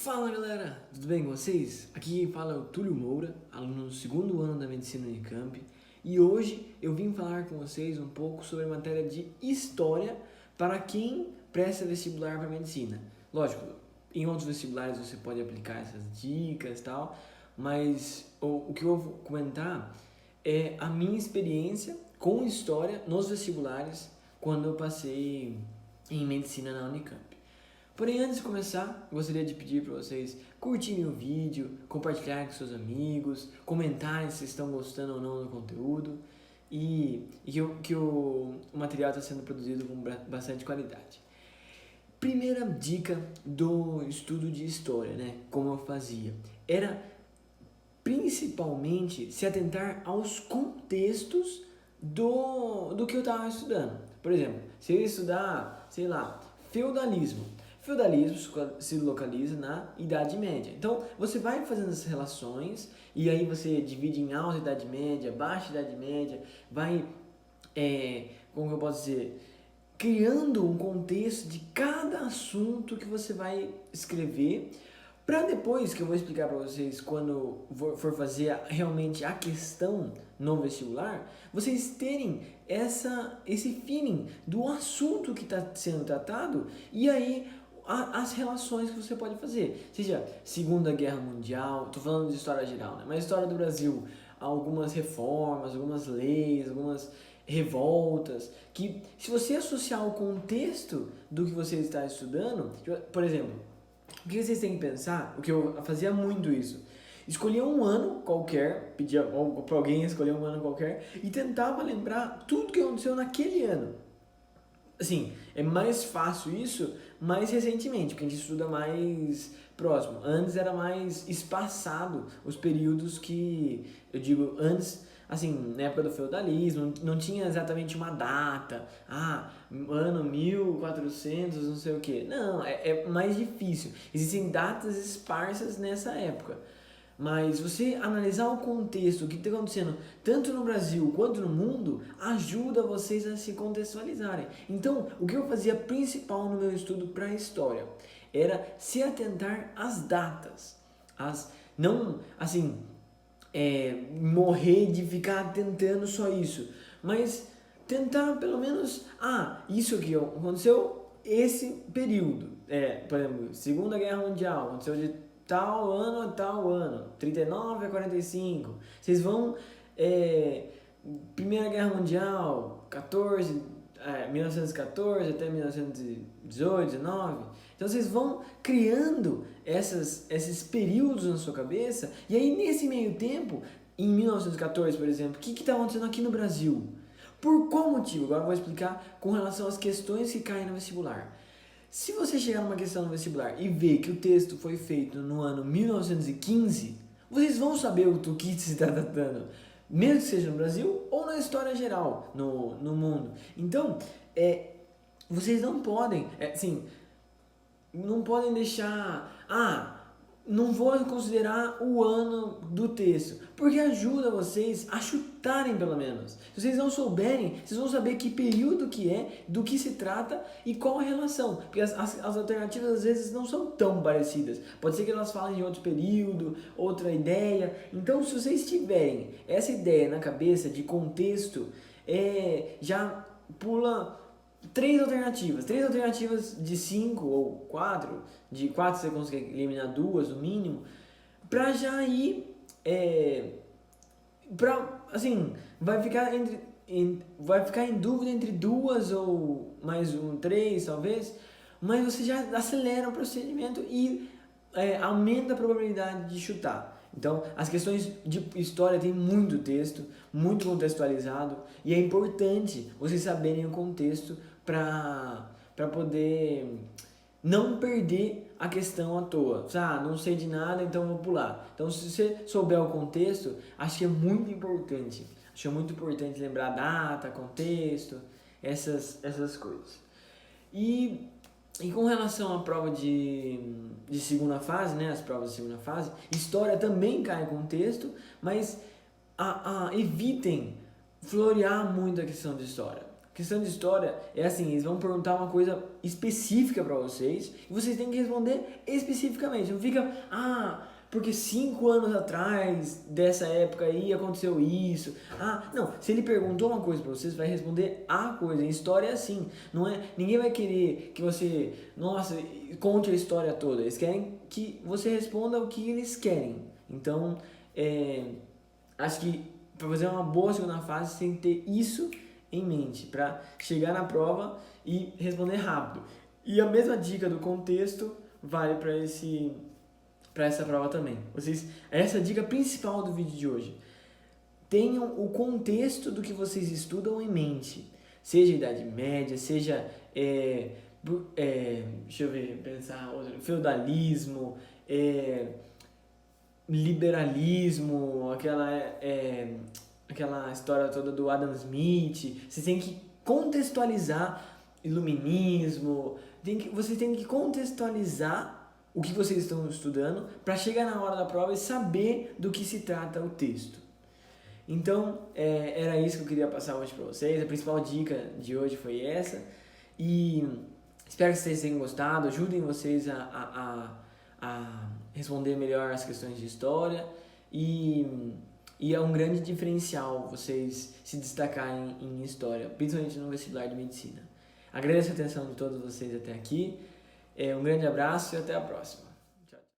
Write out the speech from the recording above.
Fala galera, tudo bem com vocês? Aqui quem fala é o Túlio Moura, aluno do segundo ano da Medicina Unicamp, e hoje eu vim falar com vocês um pouco sobre a matéria de História para quem presta vestibular para Medicina. Lógico, em outros vestibulares você pode aplicar essas dicas e tal, mas o que eu vou comentar é a minha experiência com História nos vestibulares quando eu passei em Medicina na Unicamp. Porém, antes de começar, eu gostaria de pedir para vocês curtirem o vídeo, compartilharem com seus amigos, comentarem se estão gostando ou não do conteúdo e que o material está sendo produzido com bastante qualidade. Primeira dica do estudo de história, né? Como eu fazia, era principalmente se atentar aos contextos do que eu estava estudando. Por exemplo, se eu ia estudar, sei lá, feudalismo. Feudalismo se localiza na Idade Média. Então, você vai fazendo essas relações e aí você divide em alta Idade Média, baixa Idade Média, vai, como eu posso dizer, criando um contexto de cada assunto que você vai escrever, para depois, que eu vou explicar para vocês quando for fazer realmente a questão no vestibular, vocês terem esse feeling do assunto que está sendo tratado e aí as relações que você pode fazer, seja Segunda Guerra Mundial, estou falando de história geral, né? Mas história do Brasil, algumas reformas, algumas leis, algumas revoltas, que se você associar o contexto do que você está estudando, por exemplo, o que vocês têm que pensar, o que eu fazia muito isso, escolhia um ano qualquer, pedia para alguém escolher um ano qualquer e tentava lembrar tudo que aconteceu naquele ano. Assim, é mais fácil isso mais recentemente, porque a gente estuda mais próximo. Antes era mais espaçado os períodos que, eu digo, antes, assim, na época do feudalismo, não tinha exatamente uma data, ano 1400, não sei o que. Não, é mais difícil. Existem datas esparsas nessa época. Mas você analisar o contexto, o que está acontecendo, tanto no Brasil quanto no mundo, ajuda vocês a se contextualizarem. Então, o que eu fazia principal no meu estudo para a história era se atentar às datas. Não, assim, morrer de ficar tentando só isso, mas tentar pelo menos, isso aqui aconteceu esse período. Por exemplo, Segunda Guerra Mundial, aconteceu de tal ano a tal ano, 39 a 45. Vocês vão, Primeira Guerra Mundial, 1914 até 1918, 19. Então vocês vão criando esses períodos na sua cabeça, e aí nesse meio tempo, em 1914, por exemplo, o que está acontecendo aqui no Brasil? Por qual motivo? Agora eu vou explicar com relação às questões que caem no vestibular. Se você chegar numa questão no vestibular e ver que o texto foi feito no ano 1915, vocês vão saber do que se está tratando, mesmo que seja no Brasil ou na história geral, no mundo. Então, vocês não podem, não podem deixar, não vou considerar o ano do texto, porque ajuda vocês a chutarem pelo menos. Se vocês não souberem, vocês vão saber que período que é, do que se trata e qual a relação, porque as alternativas às vezes não são tão parecidas. Pode ser que elas falem de outro período, outra ideia. Então, se vocês tiverem essa ideia na cabeça de contexto, já pula três alternativas de 5 ou 4, de 4 você consegue eliminar 2 no mínimo, pra já ir, vai ficar em dúvida entre 2 ou mais 3 talvez, mas você já acelera o procedimento e aumenta a probabilidade de chutar. Então, as questões de história tem muito texto, muito contextualizado, e é importante vocês saberem o contexto para poder não perder a questão à toa. Não sei de nada, então vou pular. Então, se você souber o contexto, acho que é muito importante. Acho que é muito importante lembrar a data, contexto, essas coisas. E com relação à prova de segunda fase, né, as provas de segunda fase, história também cai em contexto, mas evitem florear muito a questão de história. Questão de história é assim, eles vão perguntar uma coisa específica para vocês e vocês têm que responder especificamente. Não fica, porque 5 anos atrás dessa época aí aconteceu isso. Não, se ele perguntou uma coisa para vocês, vai responder a coisa. Em história é assim, não é? Ninguém vai querer que você, conte a história toda. Eles querem que você responda o que eles querem. Então, acho que para fazer uma boa segunda fase, você tem que ter isso em mente, para chegar na prova e responder rápido. E a mesma dica do contexto vale para essa prova também. Essa é a dica principal do vídeo de hoje. Tenham o contexto do que vocês estudam em mente. Seja Idade Média, seja, deixa eu ver, pensar, feudalismo, liberalismo, aquela história toda do Adam Smith. Vocês têm que contextualizar iluminismo, vocês têm que contextualizar o que vocês estão estudando para chegar na hora da prova e saber do que se trata o texto. Então, era isso que eu queria passar hoje para vocês. A principal dica de hoje foi essa. E espero que vocês tenham gostado. Ajudem vocês a responder melhor as questões de história. E é um grande diferencial vocês se destacarem em história, principalmente no vestibular de medicina. Agradeço a atenção de todos vocês até aqui. Um grande abraço e até a próxima.